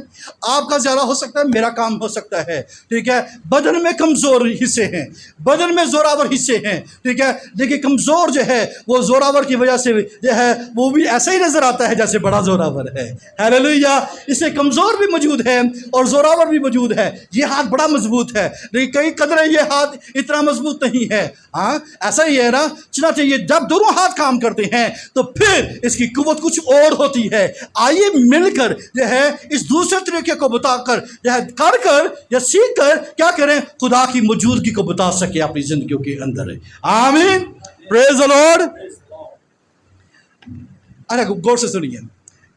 आपका ज़्यादा हो सकता है, मेरा काम हो सकता है, ठीक है। बदन में कमज़ोर हिस्से हैं, बदन में जोरावर हिस्से हैं, ठीक है। लेकिन कमज़ोर जो है वो जोरावर की वजह से जो है वो भी ऐसा ही नज़र आता है जैसे बड़ा जोरावर है। हालेलुया। इससे कमज़ोर भी मौजूद है और जोरावर भी मौजूद है। ये हाथ बड़ा मजबूत है, लेकिन कई कदरें ये हाथ इतना मजबूत नहीं है। हाँ, ऐसा ही है ना। चुनांचे ये जब दोनों हाथ काम करते हैं तो फिर इसकी कुव्वत कुछ और होती है। आइए मिलकर जो है इस दूसरे तरीके को बताकर जो है कर या सीख कर क्या करें, खुदा की मौजूदगी को बता सके अपनी जिंदगियों के अंदर। आमीन, प्रेज द लॉर्ड। अरे गौर से सुनिए,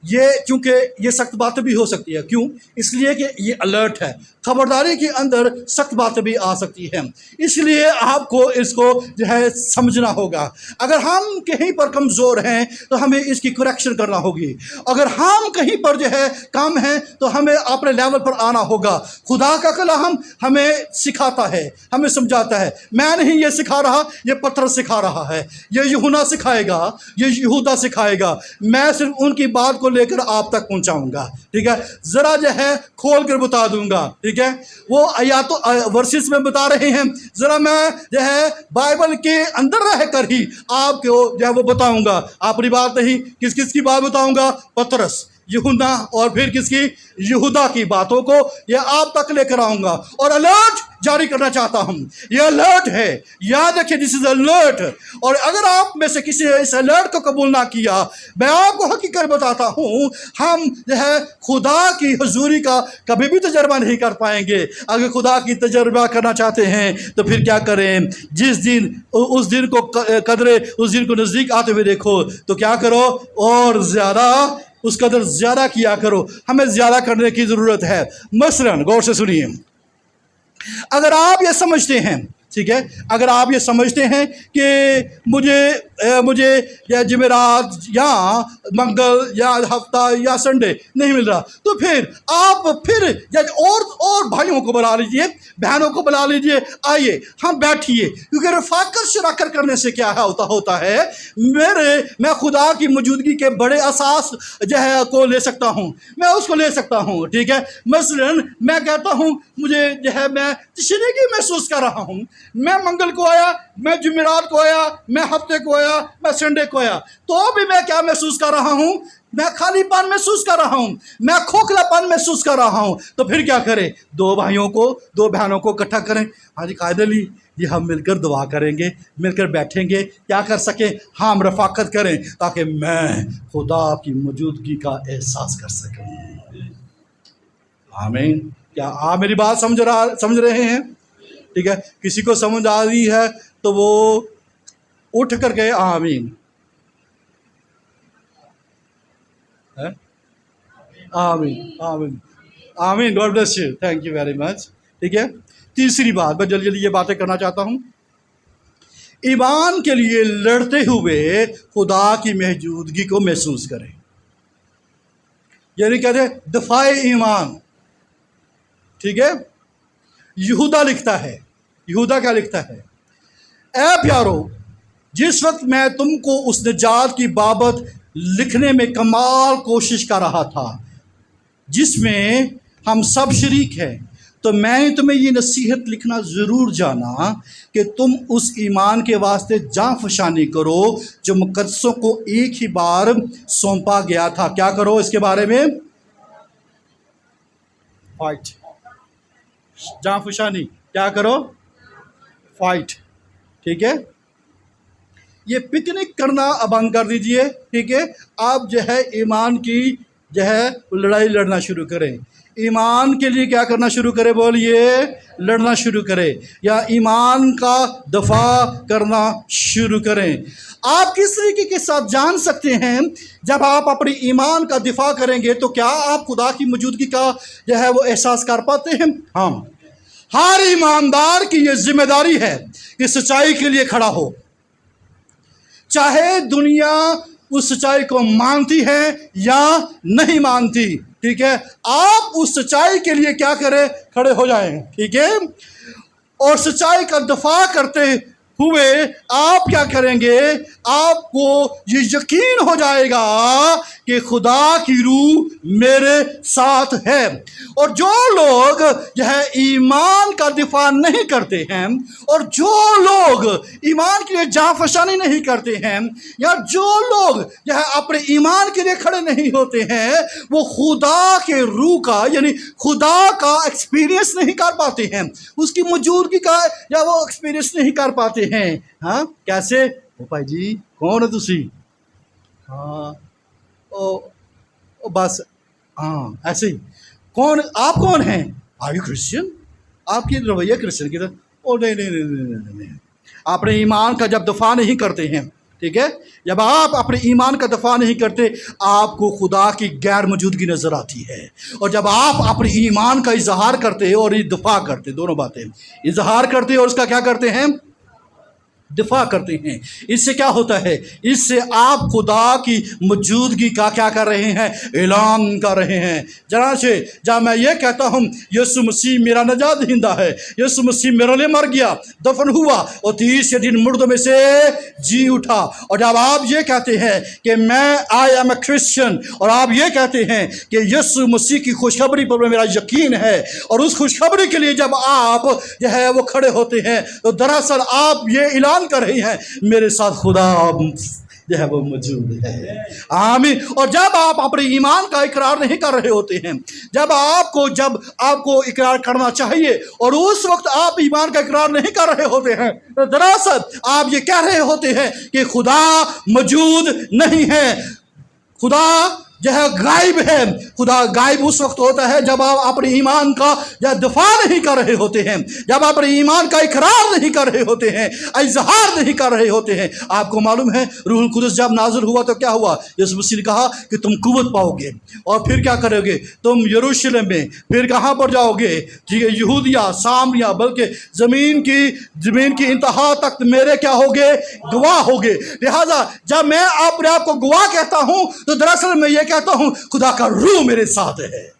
ये चूंकि ये सख्त बातें भी हो सकती है, क्यों? इसलिए कि ये अलर्ट है, खबरदारी के अंदर सख्त बातें भी आ सकती हैं, इसलिए आपको इसको जो है समझना होगा। अगर हम कहीं पर कमज़ोर हैं तो हमें इसकी करेक्शन करना होगी। अगर हम कहीं पर जो है कम हैं तो हमें अपने लेवल पर आना होगा। खुदा का कलाम हमें सिखाता है, हमें समझाता है। मैं नहीं ये सिखा रहा, ये पतरस सिखा रहा है, ये यूहन्ना सिखाएगा, ये यहूदा सिखाएगा। मैं सिर्फ उनकी बात को लेकर आप तक पहुंचाऊंगा, ठीक है। जरा जो है खोल कर बता दूंगा, ठीक है। वो या तो वर्सेस में बता रहे हैं, जरा मैं जो है बाइबल के अंदर रहकर ही आपको जो है वो बताऊंगा। अपनी बात नहीं, किस किस की बात बताऊंगा? पतरस, यूहन्ना और फिर किसकी? यहूदा की बातों को ये आप तक लेकर आऊंगा और अलर्ट जारी करना चाहता हूं। ये अलर्ट है, याद रखिए, दिस इज अलर्ट। और अगर आप में से किसी ने इस अलर्ट को कबूल ना किया, मैं आपको हकीकत बताता हूं, हम जो है खुदा की हुजूरी का कभी भी तजर्बा नहीं कर पाएंगे। अगर खुदा की तजर्बा करना चाहते हैं तो फिर क्या करें? जिस दिन उस दिन को कदरे, उस दिन को नज़दीक आते हुए देखो तो क्या करो? और ज़्यादा उस कदर ज़्यादा किया करो। हमें ज़्यादा करने की ज़रूरत है। मसलन गौर से सुनिए, अगर आप ये समझते हैं, ठीक है, अगर आप ये समझते हैं कि मुझे या जुमेरात या मंगल या हफ्ता या संडे नहीं मिल रहा, तो फिर आप फिर या और भाइयों को बुला लीजिए, बहनों को बुला लीजिए, आइए हम बैठिए। क्योंकि रफ़ाकत शराकत करने से क्या होता है, मैं खुदा की मौजूदगी के बड़े असास जो है को ले सकता हूँ, मैं उसको ले सकता हूँ, ठीक है। मसलन मैं कहता हूँ मुझे जो है मैं तशरीकी महसूस कर रहा हूँ, मैं मंगल को आया, मैं जुमेरात को आया, मैं हफ्ते को आया, मैं संडे को आया, तो भी मैं क्या महसूस कर रहा हूँ? मैं खालीपन महसूस कर रहा हूँ, मैं खोखलापन महसूस कर रहा हूँ। तो फिर क्या करें? दो भाइयों को, दो बहनों को इकट्ठा करें। हाँ जी कायद अली, ये हम मिलकर दुआ करेंगे, मिलकर बैठेंगे, क्या कर सकें? हम रफ़ाकत करें ताकि मैं खुदा की मौजूदगी का एहसास कर सकूँ। आमीन। क्या आप मेरी बात समझ रहे हैं? ठीक है, किसी को समझ आ रही है तो वो उठ करके आमीन है। आमीन आमीन आमीन। God bless you, thank you very much. ठीक है, तीसरी बात मैं जल्दी जल्दी ये बातें करना चाहता हूँ। ईमान के लिए लड़ते हुए खुदा की मौजूदगी को महसूस करें, यानी कहते दफाए ईमान, ठीक है। यहूदा लिखता है, यहूदा क्या लिखता है? ऐ प्यारो, जिस वक्त मैं तुमको उस निजात की बाबत लिखने में कमाल कोशिश कर रहा था जिसमें हम सब शरीक हैं, तो मैं तुम्हें ये नसीहत लिखना ज़रूर जाना कि तुम उस ईमान के वास्ते जान फशानी करो जो मुकद्दसों को एक ही बार सौंपा गया था। क्या करो? इसके बारे में फाइट, जान फशानी, क्या करो? फाइट, ठीक है। ये पिकनिक करना अब बंद कर दीजिए, ठीक है। आप जो है ईमान की जो है लड़ाई लड़ना शुरू करें। ईमान के लिए क्या करना शुरू करें? बोलिए, लड़ना शुरू करें, या ईमान का दफा करना शुरू करें। आप किस तरीके के साथ जान सकते हैं जब आप अपनी ईमान का दिफा करेंगे तो क्या आप खुदा की मौजूदगी का जो है वो एहसास कर पाते हैं? हम हर ईमानदार की ये जिम्मेदारी है कि सच्चाई के लिए खड़ा हो। चाहे दुनिया उस सच्चाई को मानती है या नहीं मानती। ठीक है, आप उस सच्चाई के लिए क्या करें, खड़े हो जाएं। ठीक है, और सच्चाई का दफा करते हुए आप क्या करेंगे, आपको ये यकीन हो जाएगा कि खुदा की रूह मेरे साथ है। और जो लोग यह ईमान का दिफा नहीं करते हैं, और जो लोग ईमान के लिए जाफशानी नहीं करते हैं, या जो लोग यह अपने ईमान के लिए खड़े नहीं होते हैं, वो खुदा के रूह का यानी खुदा का एक्सपीरियंस नहीं कर पाते हैं, उसकी मौजूदगी का या वो एक्सपीरियंस नहीं कर पाते हैं। हाँ, कैसे? ओ भाई जी, कौन है तुसी? हाँ, ओ बस, हाँ ऐसे ही। कौन आप? कौन हैं? Are you Christian? आपकी रवैया क्रिश्चियन की तरह। ओ नहीं नहीं नहीं नहीं नहीं नहीं, अपने ईमान का जब दफा नहीं करते हैं, ठीक है, जब आप अपने ईमान का दफा नहीं करते, आपको खुदा की गैर मौजूदगी नजर आती है। और जब आप अपने ईमान का इजहार करते हैं और दफा करते, दोनों बातें, इजहार करते और उसका क्या करते हैं, दिफा करते हैं, इससे क्या होता है, इससे आप खुदा की मौजूदगी का क्या कर रहे हैं, ऐलान कर रहे हैं। जरा से जब मैं ये कहता हूँ यीशु मसीह मेरा नजात दहिंदा है, यीशु मसीह मेरे लिए मर गया, दफन हुआ और तीसरे दिन मुर्दों में से जी उठा, और जब आप ये कहते हैं कि मैं आई एम ए क्रिश्चियन, और आप ये कहते हैं कि यीशु मसीह की खुशखबरी पर मेरा यकीन है, और उस खुशखबरी के लिए जब आप जो है वो खड़े होते हैं, तो दरअसल आप ये ऐलान कर रही हैं, मेरे साथ खुदा जो है वो मौजूद है। आमीन। और जब आप अपने ईमान का इकरार नहीं कर रहे होते हैं, जब आपको इकरार करना चाहिए और उस वक्त आप ईमान का इकरार नहीं कर रहे होते हैं, तो दरअसल आप ये कह रहे होते हैं कि खुदा मौजूद नहीं है, खुदा जो है गायब है। खुदा गायब उस वक्त होता है जब आप अपने ईमान का या दफा नहीं कर रहे होते हैं, जब आप अपने ईमान का इकरार नहीं कर रहे होते हैं, इजहार नहीं कर रहे होते हैं। आपको मालूम है रूहुल कुदस जब नाज़िल हुआ तो क्या हुआ, यीशु मसीह ने कहा कि तुम कुव्वत पाओगे और फिर क्या करोगे, तुम यरूशलेम में, फिर कहाँ पर जाओगे, ठीक है, यहूदिया, सामरिया, बल्कि ज़मीन की इंतहा तक मेरे क्या होगे, गवाह होगे। लिहाजा जब मैं अपने आप को गवाह कहता हूँ, तो दरअसल मैं ये कहता हूं खुदा का रूह मेरे साथ है।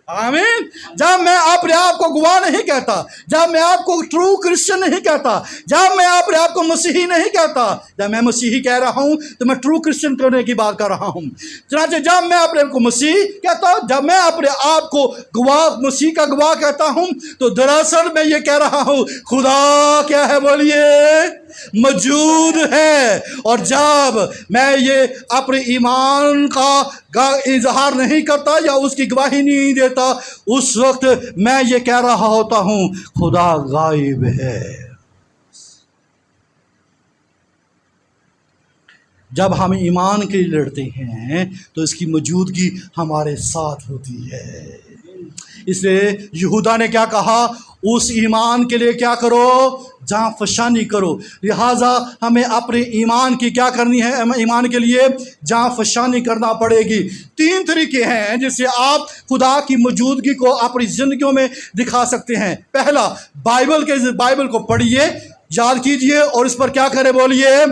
आमीन। जब मैं अपने आप को गवाह नहीं कहता, जब मैं आपको ट्रू क्रिश्चियन नहीं कहता, जब मैं अपने आप को मसीही नहीं कहता, जब मैं मसीही कह रहा हूं तो मैं ट्रू क्रिश्चियन करने की बात कर रहा हूं। चनाचे जब मैं अपने आप को मसीह कहता हूं, जब मैं अपने आप को गवाह, मसीह का गवाह कहता हूं, तो दरअसल मैं ये कह रहा हूं खुदा क्या है, बोलिए, मौजूद है। और जब मैं ये अपने ईमान का इजहार नहीं करता या उसकी गवाही नहीं देता, उस वक्त मैं ये कह रहा होता हूं खुदा गायब है। जब हम ईमान के लिए लड़ते हैं तो इसकी मौजूदगी हमारे साथ होती है। इसलिए यहूदा ने क्या कहा, उस ईमान के लिए क्या करो, जाँफशानी करो। लिहाजा हमें अपने ईमान की क्या करनी है, हमें ईमान के लिए जाँफशानी करना पड़ेगी। 3 तरीके हैं जिससे आप खुदा की मौजूदगी को अपनी ज़िंदगियों में दिखा सकते हैं। पहला, बाइबल को पढ़िए, याद कीजिए और इस पर क्या करें, बोलिए,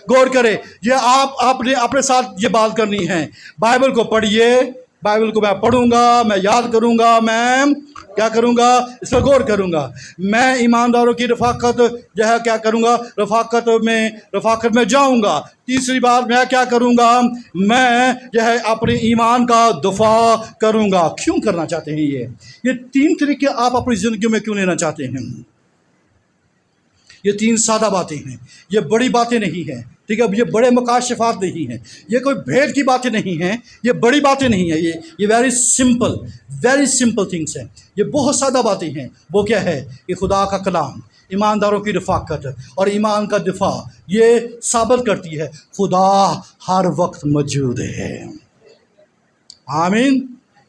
गौर करें। ये आप अपने साथ ये बात करनी है। बाइबल को पढ़िए, बाइबल को मैं पढ़ूंगा, मैं याद करूंगा, मैं क्या करूंगा, इस पर गौर करूंगा। मैं ईमानदारों की रफाकत जो है क्या करूंगा, रफाकत में जाऊंगा। तीसरी बात मैं क्या करूंगा, मैं जो है अपने ईमान का दफा करूंगा। क्यों करना चाहते हैं ये 3 तरीके आप अपनी ज़िंदगी में क्यों लेना चाहते हैं? ये 3 सादा बातें हैं, ये बड़ी बातें नहीं हैं, ठीक है, ये बड़े मुकाशफात नहीं हैं, ये कोई भेद की बातें नहीं हैं, ये बड़ी बातें नहीं हैं, ये वेरी सिंपल थिंग्स हैं, ये बहुत सादा बातें हैं। वो क्या है कि खुदा का कलाम, ईमानदारों की रफाकत और ईमान का दिफा, ये साबित करती है खुदा हर वक्त मौजूद है। आमीन।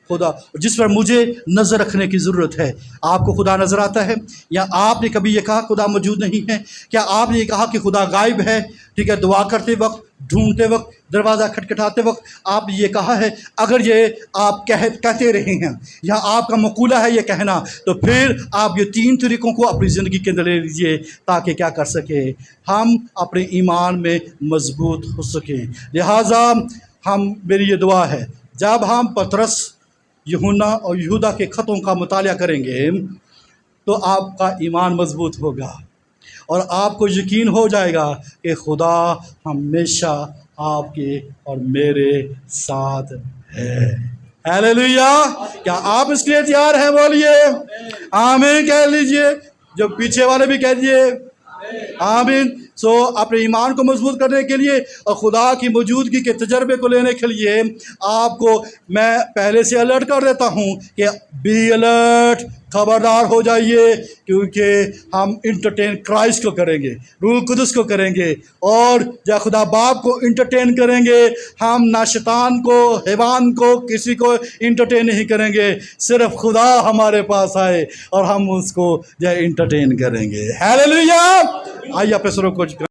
खुदा जिस पर मुझे नज़र रखने की ज़रूरत है। आपको खुदा नज़र आता है, या आपने कभी ये कहा खुदा मौजूद नहीं है? क्या आपने ये कहा कि खुदा गायब है? ठीक है, दुआ करते वक्त, ढूंढते वक्त, दरवाज़ा खटखटाते वक्त आप ये कहा है, अगर ये आप कहते रहे हैं या आपका मकूला है ये कहना, तो फिर आप ये 3 तरीक़ों को अपनी ज़िंदगी के अंदर ले लीजिए ताकि क्या कर सके, हम अपने ईमान में मजबूत हो सकें। लिहाजा मेरी ये दुआ है, जब हम पतरस, यूहन्ना और यहूदा के ख़तों का मुतालिया करेंगे तो आपका ईमान मजबूत होगा और आपको यकीन हो जाएगा कि खुदा हमेशा आपके और मेरे साथ है। हालेलुया। क्या आप इसके लिए तैयार हैं? बोलिए आमीन कह लीजिए। जो पीछे वाले भी कह दिए आमीन। अपने ईमान को मजबूत करने के लिए और खुदा की मौजूदगी के तजर्बे को लेने के लिए आपको मैं पहले से अलर्ट कर देता हूँ कि बी अलर्ट, खबरदार हो जाइए, क्योंकि हम इंटरटेन क्राइस्ट को करेंगे, रूह कुदस को करेंगे, और जब खुदा बाप को इंटरटेन करेंगे, हम ना शैतान को, हैवान को, किसी को इंटरटेन नहीं करेंगे, सिर्फ खुदा हमारे पास आए और हम उसको जो इंटरटेन करेंगे। हालेलुया। आइए आप को